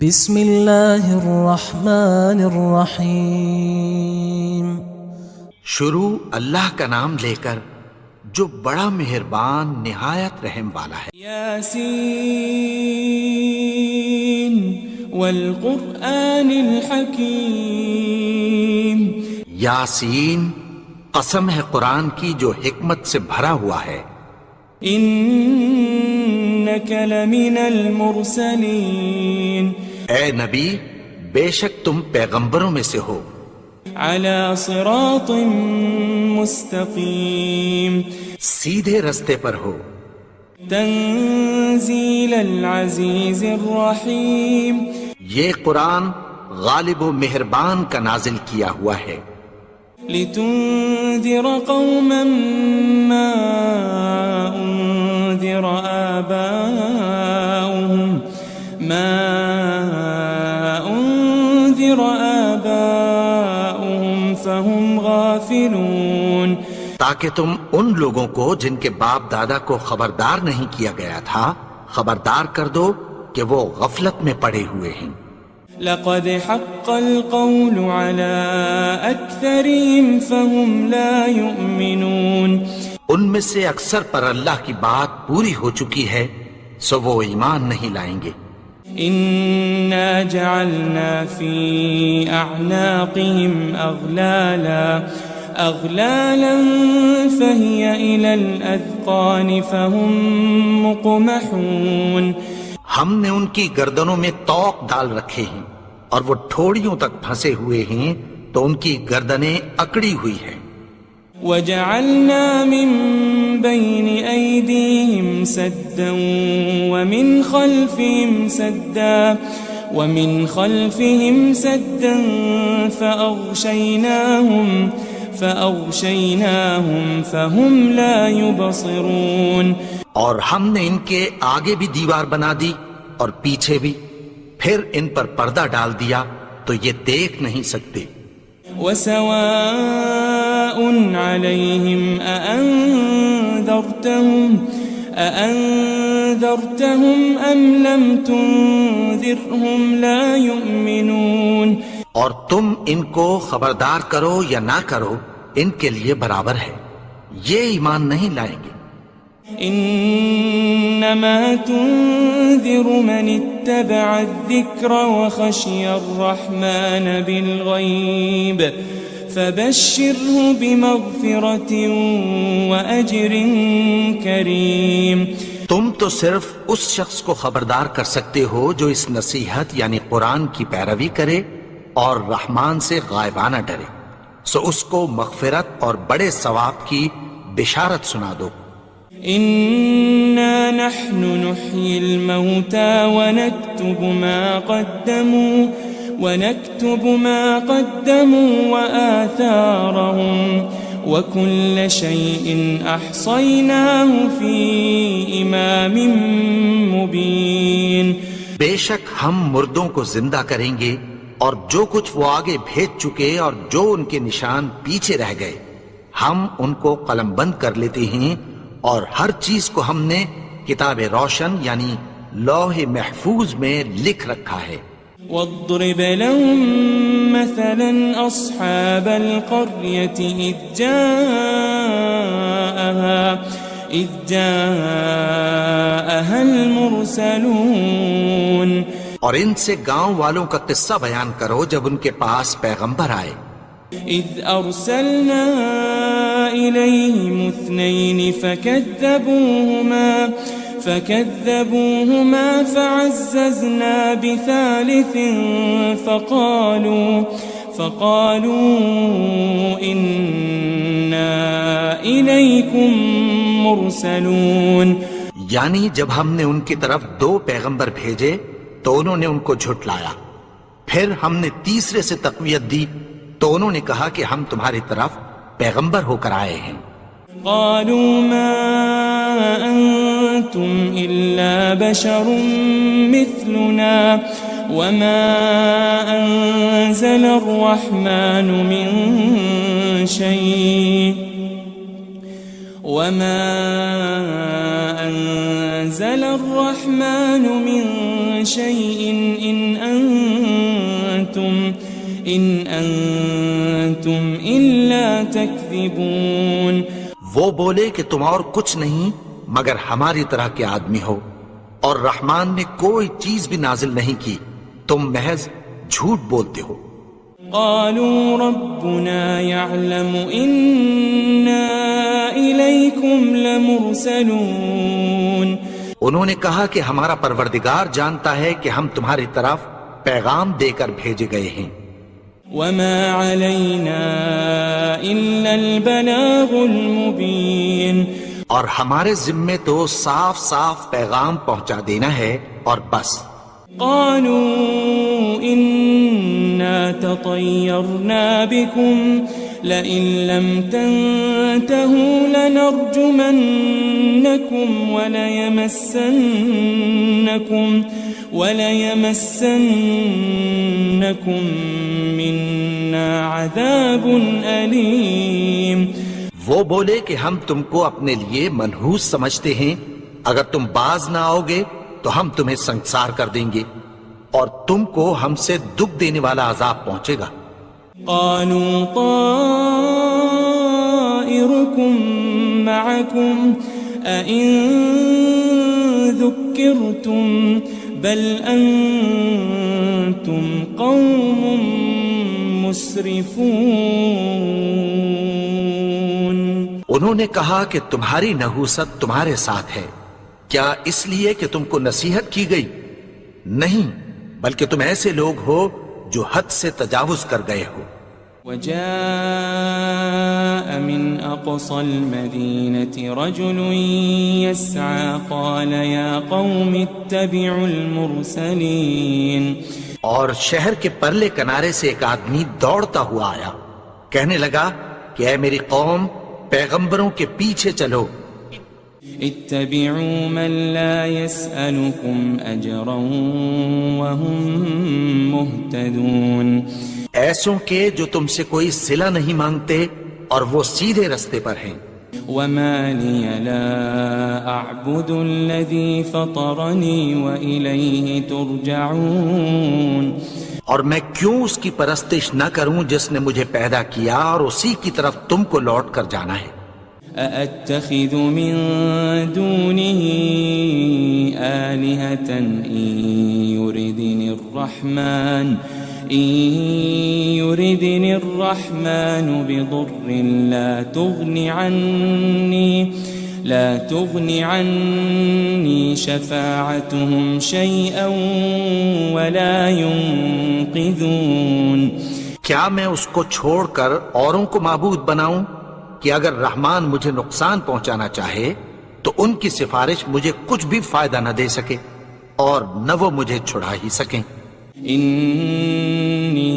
بسم اللہ الرحمن الرحیم۔ شروع اللہ کا نام لے کر جو بڑا مہربان نہایت رحم والا ہے۔ یاسین والقرآن الحکیم۔ یاسین، قسم ہے قرآن کی جو حکمت سے بھرا ہوا ہے۔ انک لمن المرسلین۔ اے نبی، بے شک تم پیغمبروں میں سے ہو۔ علی صراط مستقیم۔ سیدھے رستے پر ہو۔ تنزیل العزیز الرحیم۔ یہ قرآن غالب و مہربان کا نازل کیا ہوا ہے۔ لتنذر قوما ما انذر آباؤهم فهم غافلون۔ تاکہ تم ان لوگوں کو جن کے باپ دادا کو خبردار نہیں کیا گیا تھا خبردار کر دو کہ وہ غفلت میں پڑے ہوئے ہیں۔ لقد حق القول على أكثرهم فهم لا يؤمنون۔ ان میں سے اکثر پر اللہ کی بات پوری ہو چکی ہے سو وہ ایمان نہیں لائیں گے۔ إنا جعلنا في أعناقهم أغلالا فهي إلى الأذقان فهم مقمحون۔ ہم نے ان کی گردنوں میں طوق ڈال رکھے ہیں اور وہ ٹھوڑیوں تک پھنسے ہوئے ہیں تو ان کی گردنیں اکڑی ہوئی ہیں۔ وجعلنا من بين أيديهم سدا ومن خلفهم سدا فأغشيناهم فهم لا يبصرون۔ اور ہم نے ان کے آگے بھی دیوار بنا دی اور پیچھے بھی، پھر ان پر پردہ ڈال دیا تو یہ دیکھ نہیں سکتے۔ وسواء عليهم أأنذرتهم أم لم تنذرهم لا يؤمنون۔ اور تم ان کو خبردار کرو یا نہ کرو ان کے لیے برابر ہے، یہ ایمان نہیں لائیں گے۔ انما تنذر من اتبع الذکر وخشی الرحمن بالغیب فبشره بمغفرة وأجر کریم۔ تم تو صرف اس شخص کو خبردار کر سکتے ہو جو اس نصیحت یعنی قرآن کی پیروی کرے اور رحمان سے غائبانہ ڈرے، سو اس کو مغفرت اور بڑے ثواب کی بشارت سنا دو۔ إنا نحن نحيي الموتى ونكتب ما قدموا وآثارهم وكل شيء أحصيناه في إمام مبين۔ بے شک ہم مردوں کو زندہ کریں گے اور جو کچھ وہ آگے بھیج چکے اور جو ان کے نشان پیچھے رہ گئے ہم ان کو قلم بند کر لیتے ہیں، اور ہر چیز کو ہم نے کتاب روشن یعنی لوح محفوظ میں لکھ رکھا ہے۔ واضرب لهم مثلا أصحاب القرية إذ جاءها المرسلون۔ اور ان سے گاؤں والوں کا قصہ بیان کرو جب ان کے پاس پیغمبر آئے۔ إذ أرسلنا إليهم اثنين فكذبوهما فعززنا بثالث فقالوا إنا إليكم مرسلون۔ یعنی جب ہم نے ان کی طرف 2 پیغمبر بھیجے تو انہوں نے ان کو جھٹلایا، پھر ہم نے تیسرے سے تقویت دی تو انہوں نے کہا کہ ہم تمہاری طرف پیغمبر ہو کر آئے ہیں۔ قالوا ما أنتم إلا بشر مثلنا وما أنزل الرحمن من شيء إن إن أنتم إلا تكذبون. وہ بولے کہ تم اور کچھ نہیں مگر ہماری طرح کے آدمی ہو، اور رحمان نے کوئی چیز بھی نازل نہیں کی، تم محض جھوٹ بولتے ہو۔ قالوا ربنا يعلم إنا إليكم لمرسلون. انہوں نے کہا کہ ہمارا پروردگار جانتا ہے کہ ہم تمہاری طرف پیغام دے کر بھیجے گئے ہیں۔ وما علينا إلا البلاغ المبين. اور ہمارے ذمے تو صاف صاف پیغام پہنچا دینا ہے اور بس۔ قالوا إنا تطيرنا بكم لئن لم تنتهوا لنرجمنكم وليمسنكم منا عذاب أليم. وہ بولے کہ ہم تم کو اپنے لیے منحوس سمجھتے ہیں، اگر تم باز نہ آؤ گے تو ہم تمہیں سنسار کر دیں گے اور تم کو ہم سے دکھ دینے والا عذاب پہنچے گا۔ قالوا طائركم معكم أئن ذكرتم بل أنتم قوم مسرفون. انہوں نے کہا کہ تمہاری نحوست تمہارے ساتھ ہے، کیا اس لیے کہ تم کو نصیحت کی گئی؟ نہیں، بلکہ تم ایسے لوگ ہو جو حد سے تجاوز کر گئے ہو۔ وجاء من أقصى المدينة رجل يسعى قال يا قوم اتبعوا المرسلين. اور شہر کے پرلے کنارے سے ایک آدمی دوڑتا ہوا آیا، کہنے لگا کہ اے میری قوم، پیغمبروں کے پیچھے چلو۔ اتبعوا من لا يسألكم أجرا وهم مهتدون. ایسوں کے جو تم سے کوئی صلہ نہیں مانگتے اور وہ سیدھے رستے پر ہیں۔ وما لي لا أعبد الذي فطرني وإليه ترجعون. اور میں کیوں اس کی پرستش نہ کروں جس نے مجھے پیدا کیا اور اسی کی طرف تم کو لوٹ کر جانا ہے۔ أأتخذ من دونه آلهة إن يردني الرحمن بضر لا تغني عني شفاعتهم شيئا ولا ينقذون. کیا میں اس کو چھوڑ کر اوروں کو معبود بناؤں کہ اگر رحمان مجھے نقصان پہنچانا چاہے تو ان کی سفارش مجھے کچھ بھی فائدہ نہ دے سکے اور نہ وہ مجھے چھڑا ہی سکیں۔ انی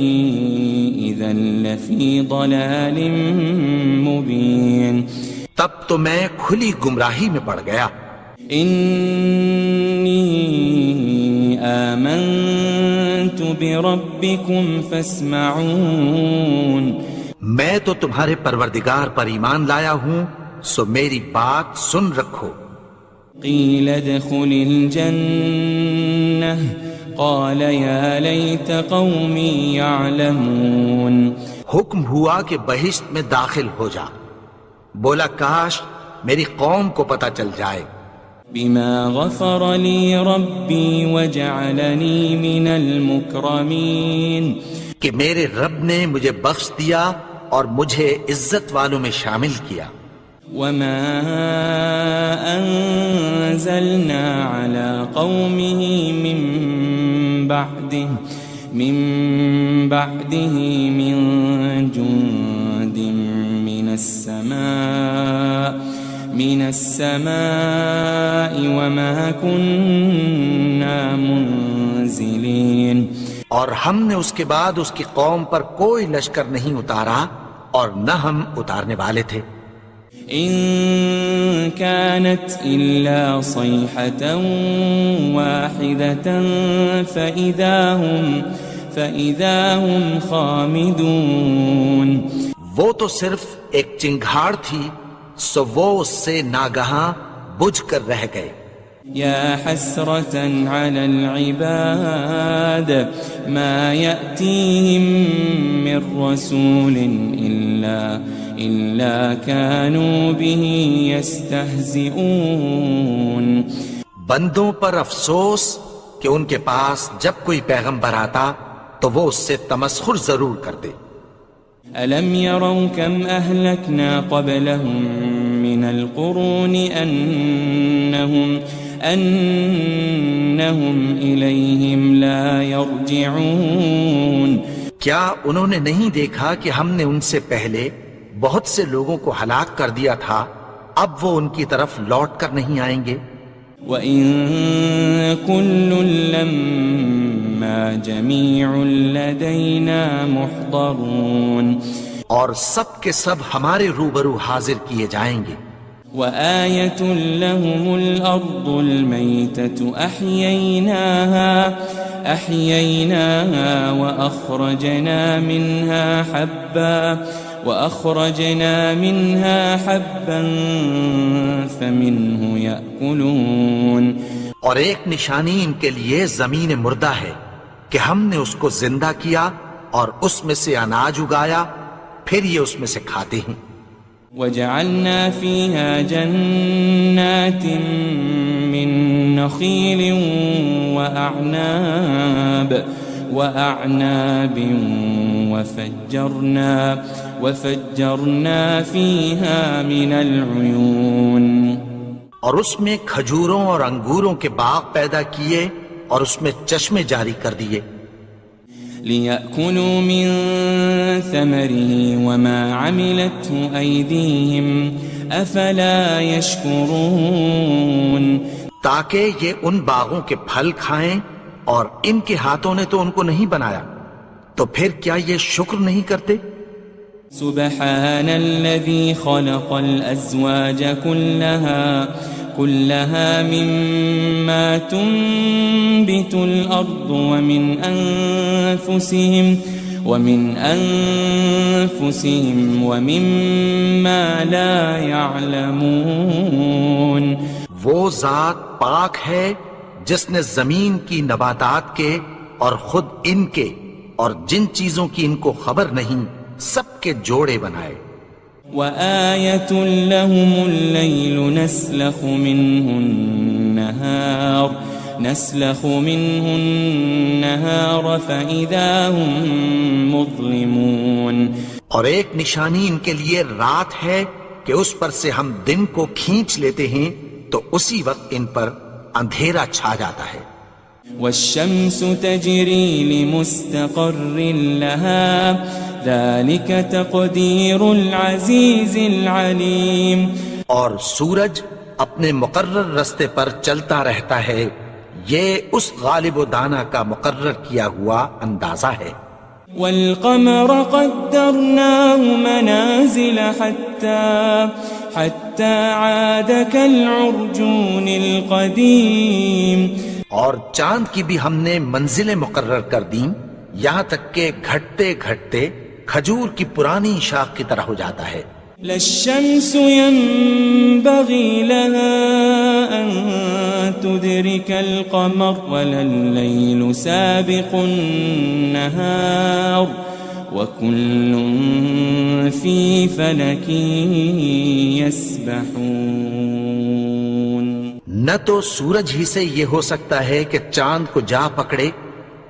اذا لفی ضلال مبین. تب تو میں کھلی گمراہی میں پڑ گیا۔ انی آمنت بربکم فاسمعون. میں تو تمہارے پروردگار پر ایمان لایا ہوں، سو میری بات سن رکھو۔ قیل ادخل الجنہ قال یا لیت قومی یعلمون. حکم ہوا کہ بہشت میں داخل ہو جا، بولا کاش میری قوم کو پتہ چل جائے۔ بما غفر لی ربی وجعلنی من المکرمین. کہ میرے رب نے مجھے بخش دیا اور مجھے عزت والوں میں شامل کیا۔ وما انزلنا على قومه من بعده من جند من السماء وما كنا منزلين. اور ہم نے اس کے بعد اس کی قوم پر کوئی لشکر نہیں اتارا اور نہ ہم اتارنے والے تھے۔ ان كانت الا صيحة واحدة فإذا هم خامدون. وہ تو صرف ایک چنگھاڑ تھی، سو وہ اس سے ناگہاں بجھ کر رہ گئے۔ يا حسرة على العباد ما يأتيهم من رسول إلا كانوا به يستهزئون. بندوں پر افسوس کہ ان کے پاس جب کوئی پیغمبر آتا تو وہ اس سے تمسخر ضرور کرتے. ألم يروا كم أهلكنا قبلهم من القرون أنهم إليهم لا يرجعون. کیا انہوں نے نہیں دیکھا کہ ہم نے ان سے پہلے بہت سے لوگوں کو ہلاک کر دیا تھا، اب وہ ان کی طرف لوٹ کر نہیں آئیں گے. وَإِن كُلٌّ لَّمَّا جَمِيعٌ لَّدَيْنَا مُحْضَرُونَ. اور سب کے سب ہمارے روبرو حاضر کیے جائیں گے. وَآيَةٌ لَّهُمُ الْأَرْضُ الْمَيْتَةُ أَحْيَيْنَاهَا وَأَخْرَجْنَا مِنْهَا حَبًّا فَمِنْهُ يَأْكُلُونَ. اور ایک نشانی ان کے لیے زمین مردہ ہے کہ ہم نے اس کو زندہ کیا اور اس میں سے اناج اگایا، پھر یہ اس میں سے کھاتے ہیں. وَجَعَلْنَا فِيهَا جَنَّاتٍ مِّن نَّخِيلٍ وَأَعْنَابٍ وَفَجَّرْنَا فِيهَا مِنَ الْعُيُونِ. اور اس میں کھجوروں اور انگوروں کے باغ پیدا کیے اور اس میں چشمے جاری کر دیے. لِيَأْكُلُوا مِن ثَمَرِهِ وَمَا عَمِلَتْهُ أَيْدِيهِمْ أَفَلَا يَشْكُرُونَ. تاکہ یہ ان باغوں کے پھل کھائیں اور ان کے ہاتھوں نے تو ان کو نہیں بنایا، تو پھر کیا یہ شکر نہیں کرتے؟ سبحان الذي خلق الأزواج كلها مما تنبت الأرض ومن أنفسهم ومما لا يعلمون. وہ ذات پاک ہے جس نے زمین کی نباتات کے اور خود ان کے اور جن چیزوں کی ان کو خبر نہیں سب کے جوڑے بنائے. وَآيَةٌ لَّهُمُ اللَّيْلُ نَسْلَخُ مِنْهُ النَّهَارَ فَإِذَا هُمْ مُظْلِمُونَ. اور ایک نشانی ان کے لیے رات ہے کہ اس پر سے ہم دن کو کھینچ لیتے ہیں تو اسی وقت ان پر اندھیرا چھا جاتا ہے. وَالشَّمْسُ تَجْرِي لِمُسْتَقَرٍّ لَهَا ذَلِكَ تَقْدِيرُ الْعَزِيزِ الْعَلِيمِ. اور سورج اپنے مقرر رستے پر چلتا رہتا ہے، یہ اس غالب و دانا کا مقرر کیا ہوا اندازہ ہے. وَالْقَمَرَ قَدَّرْنَاهُ مَنَازِلَ حَتَّى عَادَ كَالْعُرْجُونِ الْقَدِيمِ. اور چاند کی بھی ہم نے منزلیں مقرر کر دیں، یہاں تک کہ گھٹتے گھٹتے کھجور کی پرانی شاخ کی طرح ہو جاتا ہے. لا الشمس ينبغي لها أن تدرك القمر ولا الليل سابق النهار وكل في فلك يسبحون. نہ تو سورج ہی سے یہ ہو سکتا ہے کہ چاند کو جا پکڑے،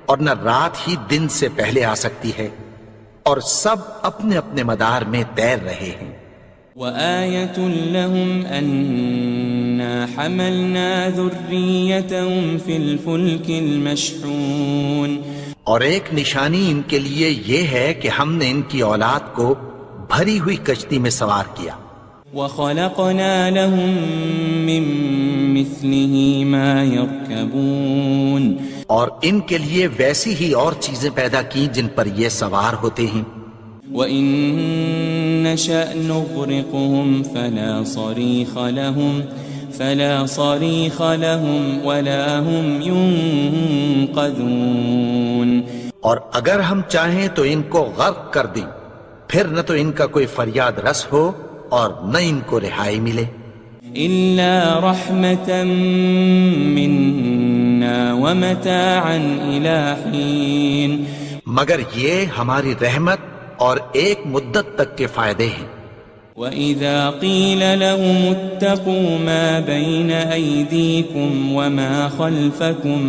اور نہ رات ہی دن سے پہلے آ سکتی ہے، اور سب اپنے اپنے مدار میں تیر رہے ہیں. وَآيَةٌ لَّهُمْ أَنَّا حَمَلْنَا ذُرِّيَّتَهُمْ فِي الْفُلْكِ الْمَشْحُونِ. اور ایک نشانی ان کے لیے یہ ہے کہ ہم نے ان کی اولاد کو بھری ہوئی کشتی میں سوار کیا. وَخَلَقْنَا لَهُم مِّن مِّثْلِهِ مَا يَرْكَبُونَ. اور ان کے لیے ویسی ہی اور چیزیں پیدا کی جن پر یہ سوار ہوتے ہیں. وَإِن نَّشَأْ نُغْرِقْهُمْ فَلَا صَرِيخَ لَهُمْ وَلَا هُمْ يُنقَذُونَ. اور اگر ہم چاہیں تو ان کو غرق کر دیں، پھر نہ تو ان کا کوئی فریاد رس ہو اور نہ ان کو رہائی ملے. إلا رحمة منا ومتاعا إلى حين مگر یہ ہماری رحمت اور ایک مدت تک کے فائدے ہیں. وَإِذَا قِيلَ لَهُمُ اتَّقُوا مَا بَيْنَ أَيْدِيكُمْ وَمَا خَلْفَكُمْ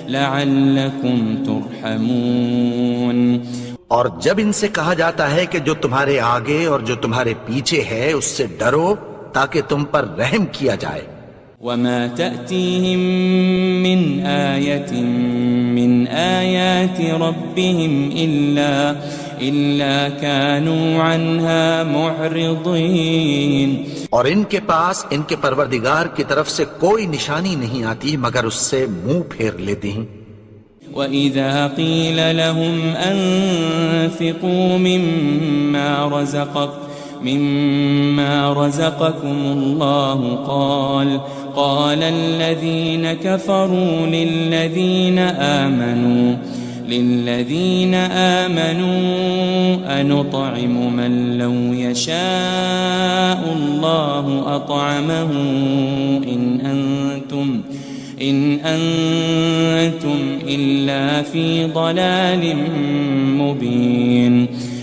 لَعَلَّكُمْ تُرْحَمُونَ. اور جب ان سے کہا جاتا ہے کہ جو تمہارے آگے اور جو تمہارے پیچھے ہے اس سے ڈرو تاکہ تم پر رحم کیا جائے. وَمَا تَأْتِيهِم مِّنْ آيَةٍ مِّنْ آيَاتِ رَبِّهِمْ إِلَّا كَانُوا عَنْهَا مُعْرِضِينَ. اور ان کے پاس ان کے پروردگار کی طرف سے کوئی نشانی نہیں آتی مگر اس سے منہ پھیر لیتے ہیں. وَإِذَا قِيلَ لَهُمْ أَنفِقُوا مِمَّا رَزَقَكُمُ اللَّهُ قَالَ الَّذِينَ كَفَرُوا لِلَّذِينَ آمَنُوا أَنُطْعِمُ مَن لَّوْ يَشَاءُ اللَّهُ أَطْعَمَهُ إِنْ أَنْتُمْ إِلَّا فِي ضَلَالٍ مُبِينٍ.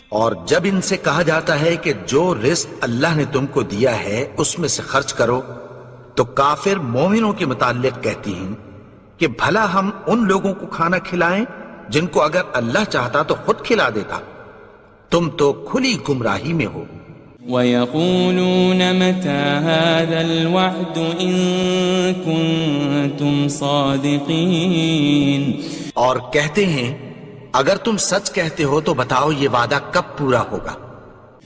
اور جب ان سے کہا جاتا ہے کہ جو رزق اللہ نے تم کو دیا ہے اس میں سے خرچ کرو تو کافر مومنوں کے متعلق کہتی ہیں کہ بھلا ہم ان لوگوں کو کھانا کھلائیں جن کو اگر اللہ چاہتا تو خود کھلا دیتا. تم تو کھلی گمراہی میں ہو. وَيَقُولُونَ مَتَى هَذَا الْوَعْدُ إِن كُنتُمْ صَادِقِينَ. اور کہتے ہیں اگر تم سچ کہتے ہو تو بتاؤ یہ وعدہ کب پورا ہوگا.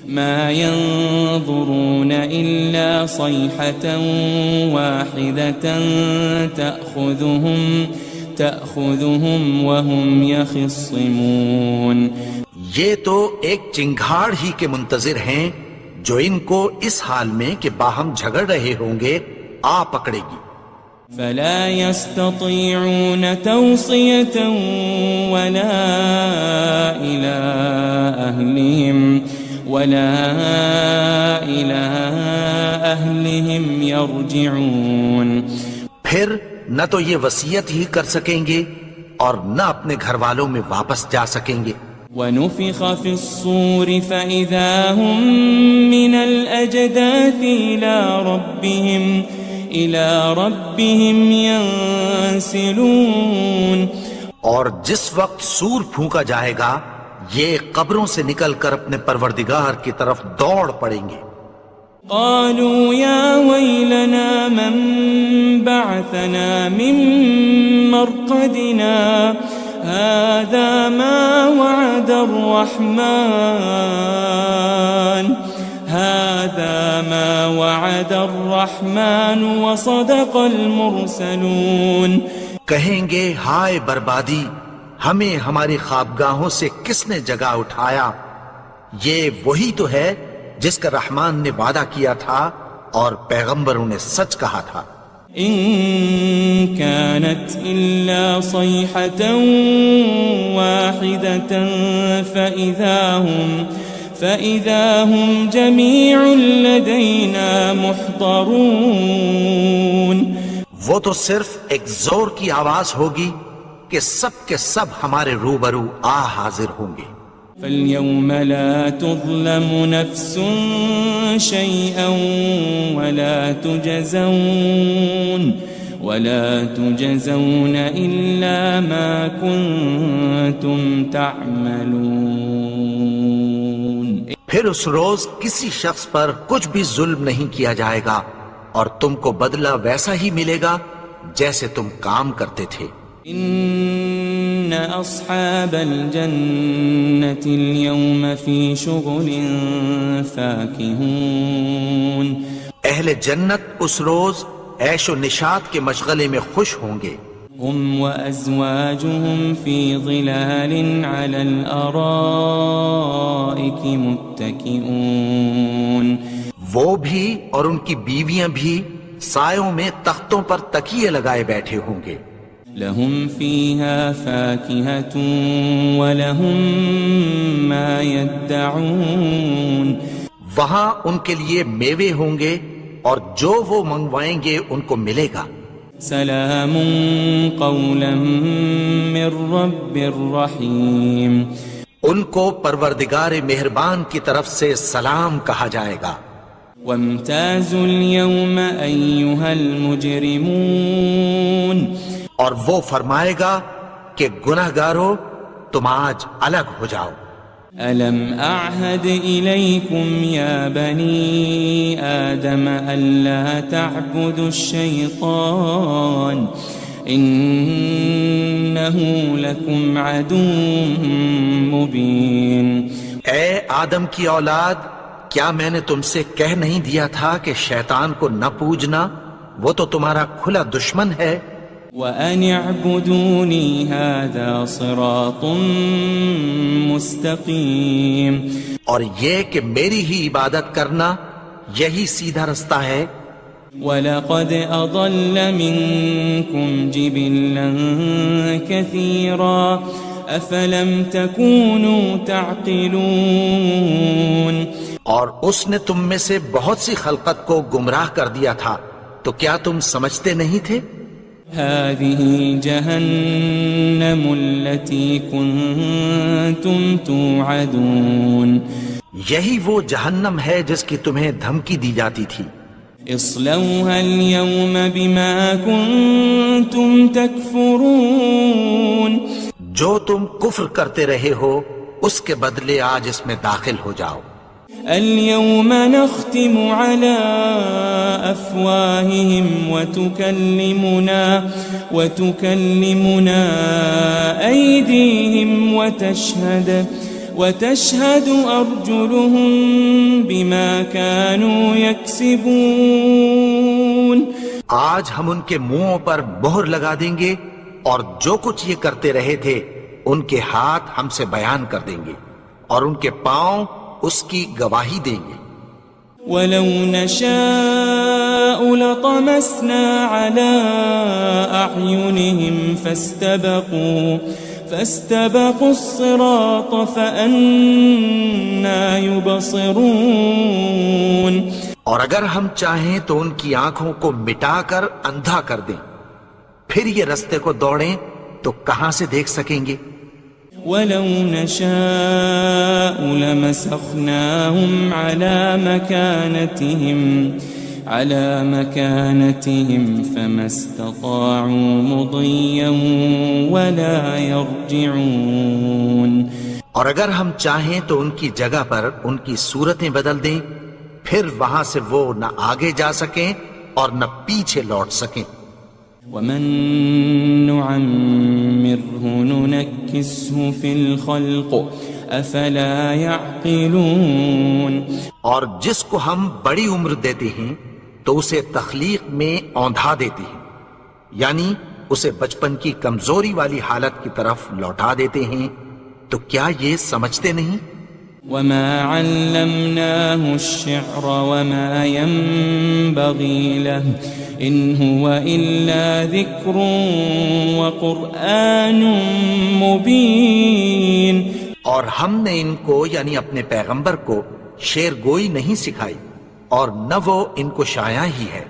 مَا يَنظُرُونَ إِلَّا صَيْحَةً وَاحِدَةً تَأْخُذُهُمْ وَهُمْ يَخِصِّمُونَ. یہ تو ایک چنگھاڑ ہی کے منتظر ہیں جو ان کو اس حال میں کہ باہم جھگڑ رہے ہوں گے آ پکڑے گی. فلا يستطيعون توصية ولا إلى أهلهم يرجعون. پھر نہ تو یہ وصیت ہی کر سکیں گے اور نہ اپنے گھر والوں میں واپس جا سکیں گے. وَنُفِخَ فِي الصُّورِ فَإِذَا هُم مِّنَ الْأَجْدَاثِ إِلَى رَبِّهِمْ يَنسِلُونَ. اور جس وقت سور پھونکا جائے گا یہ قبروں سے نکل کر اپنے پروردگار کی طرف دوڑ پڑیں گے. قالوا يا ويلنا من بعثنا من مرقدنا هذا ما وعد الرحمن وصدق المرسلون. کہیں گے ہائے بربادی ہمیں ہماری خوابگاہوں سے کس نے جگا اٹھایا. یہ وہی تو ہے جس کا رحمان نے وعدہ کیا تھا اور پیغمبروں نے سچ کہا تھا. إن كانت إلا صيحة واحدة فإذا هم جميع لدينا محضرون. وہ تو صرف ایک زور کی آواز ہوگی کہ سب کے سب ہمارے روبرو حاضر ہوں گے. فاليوم لا تظلم نفس شيئا ولا تجزون إلا ما كنتم تعملون. پھر اس روز کسی شخص پر کچھ بھی ظلم نہیں کیا جائے گا اور تم کو بدلہ ویسا ہی ملے گا جیسے تم کام کرتے تھے. إن أصحاب الجنة اليوم في شغل فاكهون. اہل جنت اس روز عیش و نشاط کے مشغلے میں خوش ہوں گے. هم وأزواجهم في ظلال على الأرائك متكئون. وہ بھی اور ان کی بیویاں بھی سایوں میں تختوں پر تکیے لگائے بیٹھے ہوں گے. لهم فيها فاكهة ولهم ما يدعون. وہاں ان کے لیے میوے ہوں گے اور جو وہ منگوائیں گے ان کو ملے گا۔ سلام قولا من رب الرحیم، ان کو پروردگار مہربان کی طرف سے سلام کہا جائے گا۔ وامتازوا اليوم أيها المجرمون، اور وہ فرمائے گا کہ گنہگارو تم آج الگ ہو جاؤ۔ ألم أعهد إليكم يا بني آدم ألا تعبدوا الشيطان إنه لكم عدو مبين۔ اے آدم کی اولاد، کیا میں نے تم سے کہہ نہیں دیا تھا کہ شیطان کو نہ پوجنا، وہ تو تمہارا کھلا دشمن ہے۔ وَأَنِ اعْبُدُونِي هَذَا صِرَاطٌ مُسْتَقِيمٌ، اور یہ کہ میری ہی عبادت کرنا یہی سیدھا رستہ ہے۔ وَلَقَدْ أَضَلَّ مِنكُمْ جِبِلًّا كَثِيرًا أَفَلَمْ تَكُونُوا تَعْقِلُونَ، اور اس نے تم میں سے بہت سی خلقت کو گمراہ کر دیا تھا، تو کیا تم سمجھتے نہیں تھے؟ هذه جهنم التي كنتم توعدون، یہی وہ جہنم ہے جس کی تمہیں دھمکی دی جاتی تھی۔ اصلوها اليوم بما كنتم تكفرون، جو تم کفر کرتے رہے ہو اس کے بدلے آج اس میں داخل ہو جاؤ۔ اليوم نختم على أفواههم وتكلمنا أيديهم وتشهد أرجلهم بما كانوا يكسبون۔ آج ہم ان کے منہوں پر مہر لگا دیں گے اور جو کچھ یہ کرتے رہے تھے ان کے ہاتھ ہم سے بیان کر دیں گے اور ان کے پاؤں اس کی گواہی دیں گے۔ وَلَوْ نَشَاءُ لَطَمَسْنَا عَلَىٰ أَعْيُنِهِمْ فَاسْتَبَقُوا الصِّرَاطَ فَأَنَّىٰ يُبْصِرُونَ، اور اگر ہم چاہیں تو ان کی آنکھوں کو مٹا کر اندھا کر دیں، پھر یہ رستے کو دوڑیں تو کہاں سے دیکھ سکیں گے؟ وَلَوْ نَشَاءُ لَمَسَخْنَاهُمْ عَلَى مَكَانَتِهِمْ فَمَا اسْتَطَاعُوا مُضِيًّا وَلَا يَرْجِعُونَ، اور اگر ہم چاہیں تو ان کی جگہ پر ان کی صورتیں بدل دیں، پھر وہاں سے وہ نہ آگے جا سکیں اور نہ پیچھے لوٹ سکیں۔ وَمَن نُعَمِّرْهُ نُنَكِّسْهُ فِي الْخَلْقِ أَفَلَا يَعْقِلُونَ، اور جس کو ہم بڑی عمر دیتے ہیں تو اسے تخلیق میں اوندھا دیتے ہیں، یعنی اسے بچپن کی کمزوری والی حالت کی طرف لوٹا دیتے ہیں، تو کیا یہ سمجھتے نہیں؟ وَمَا عَلَّمْنَاهُ الشِّعْرَ وَمَا يَنبَغِي لَهُ إِنْ هُوَ إِلَّا ذِكْرٌ وَقُرْآنٌ مُبِينٌ، اور ہم نے ان کو یعنی اپنے پیغمبر کو شعر گوئی نہیں سکھائی اور نہ وہ ان کو شایع ہی ہے،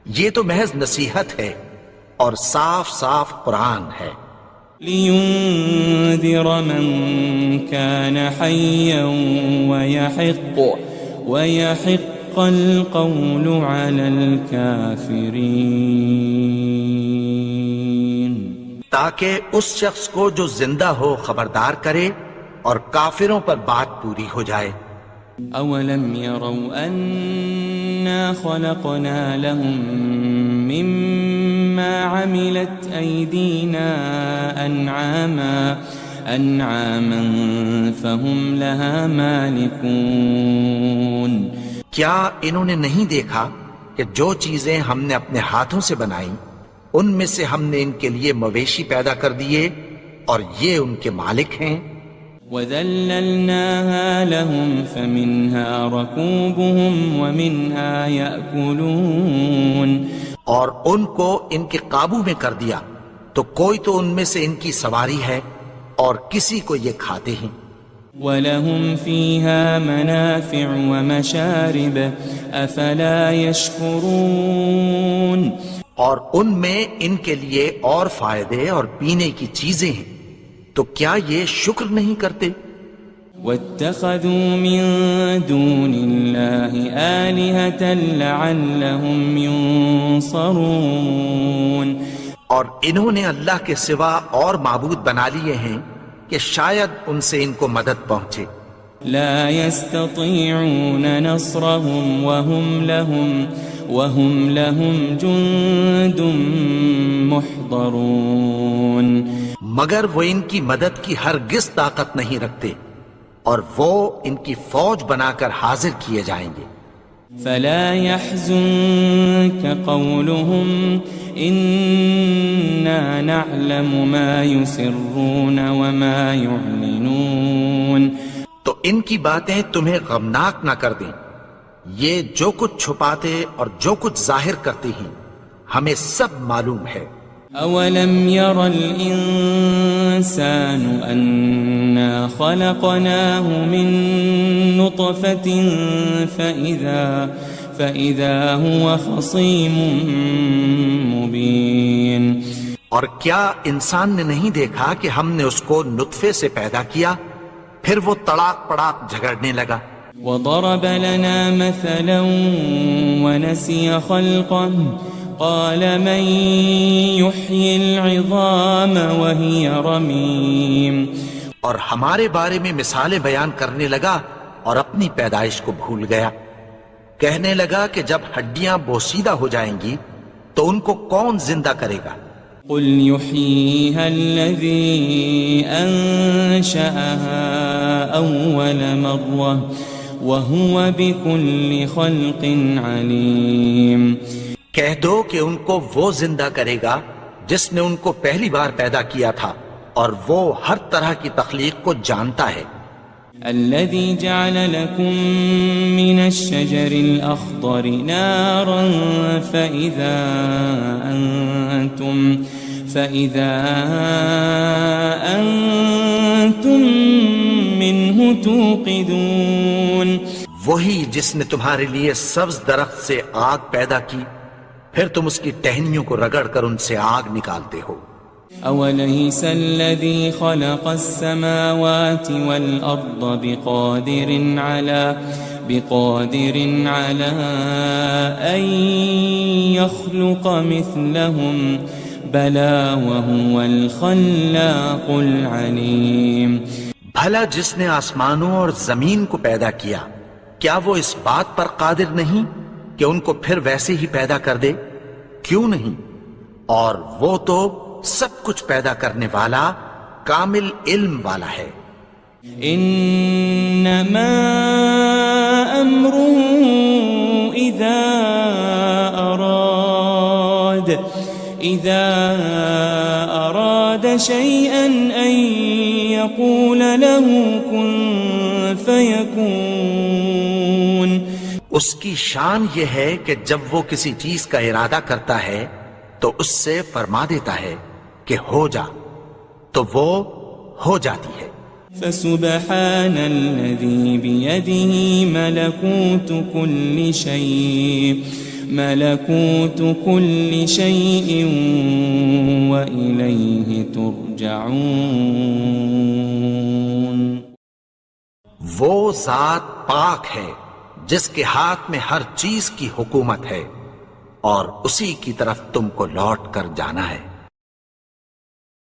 یہ تو محض نصیحت ہے اور صاف صاف قرآن ہے۔ لِيُنذِرَ مَن كَانَ حَيًّا وَيَحِقَّ الْقَوْلُ عَلَى الْكَافِرِينَ، تاکہ اس شخص کو جو زندہ ہو خبردار کرے اور کافروں پر بات پوری ہو جائے۔ أَوَلَمْ يَرَوْا أَنَّا خَلَقْنَا لَهُم مِّمَّا عَمِلَتْ أَيْدِينَا أَنْعَامًا فَهُمْ لَهَا مَالِكُونَ، کیا انہوں نے نہیں دیکھا کہ جو چیزیں ہم نے اپنے ہاتھوں سے بنائیں ان میں سے ہم نے ان کے لیے مویشی پیدا کر دیے اور یہ ان کے مالک ہیں۔ وَذَلَّلْنَاهَا لَهُمْ فَمِنْهَا رَكُوبُهُمْ وَمِنْهَا يَأْكُلُونَ، اور ان کو ان کے قابو میں کر دیا تو کوئی تو ان میں سے ان کی سواری ہے اور کسی کو یہ کھاتے ہیں۔ وَلَهُمْ فِيهَا مَنَافِعُ وَمَشَارِبُ أَفَلَا يَشْكُرُونَ اور ان میں ان کے لیے اور فائدے اور پینے کی چیزیں ہیں، تو کیا یہ شکر نہیں کرتے؟ وَاتَّخَذُوا مِن دُونِ اللَّهِ آلِهَةً لَعَلَّهُمْ يُنصَرُونَ اور انہوں نے اللہ کے سوا اور معبود بنا لیے ہیں کہ شاید ان سے ان کو مدد پہنچے۔ لا يستطيعون نصرهم وهم لهم جند محضرون مگر وہ ان کی مدد کی ہرگز طاقت نہیں رکھتے اور وہ ان کی فوج بنا کر حاضر کیے جائیں گے۔ فلا يحزنك قولهم إنا نعلم ما يسرون وما يعلنون تو ان کی باتیں تمہیں غمناک نہ کر دیں، یہ جو کچھ چھپاتے اور جو کچھ ظاہر کرتے ہیں ہمیں سب معلوم ہے۔ أولم ير الإنسان أنا خلقناه من نطفة فإذا هو خصيم مبين اور کیا انسان نے نہیں دیکھا کہ ہم نے اس کو نطفے سے پیدا کیا پھر وہ تڑاک پڑاک جھگڑنے لگا۔ وضرب لنا مثلا ونسي خلقه قال من يحيي العظام وهي رميم اور ہمارے بارے میں مثالیں بیان کرنے لگا اور اپنی پیدائش کو بھول گیا، کہنے لگا کہ جب ہڈیاں بوسیدہ ہو جائیں گی تو ان کو کون زندہ کرے گا؟ قل يحييها الذي أنشأها أول مرة وهو بكل خلق عليم کہہ دو کہ ان کو وہ زندہ کرے گا جس نے ان کو پہلی بار پیدا کیا تھا اور وہ ہر طرح کی تخلیق کو جانتا ہے۔ الذي جعل لكم من الشجر الأخضر نارا فإذا أنتم منه توقدون وہی جس نے تمہارے لیے سبز درخت سے آگ پیدا کی پھر تم اس کی ٹہنیوں کو رگڑ کر ان سے آگ نکالتے ہو۔ أوليس الذي خلق السماوات والأرض بقادر على أن يخلق مثلهم بلى وهو الخلاق العليم بھلا جس نے آسمانوں اور زمین کو پیدا کیا کیا وہ اس بات پر قادر نہیں کہ ان کو پھر ویسے ہی پیدا کر دے؟ کیوں نہیں؟ اور وہ تو سب کچھ پیدا کرنے والا کامل علم والا ہے۔ انما امره اذا اراد شيئا ان يقول له كن فيكون اس کی شان یہ ہے کہ جب وہ کسی چیز کا ارادہ کرتا ہے تو اس سے فرما دیتا ہے کہ ہو جا، تو وہ ہو جاتی ہے۔ فسبحان الذي بيده ملكوت كل شيء وإليه ترجعون وہ ذات پاک ہے جس کے ہاتھ میں ہر چیز کی حکومت ہے اور اسی کی طرف تم کو لوٹ کر جانا ہے۔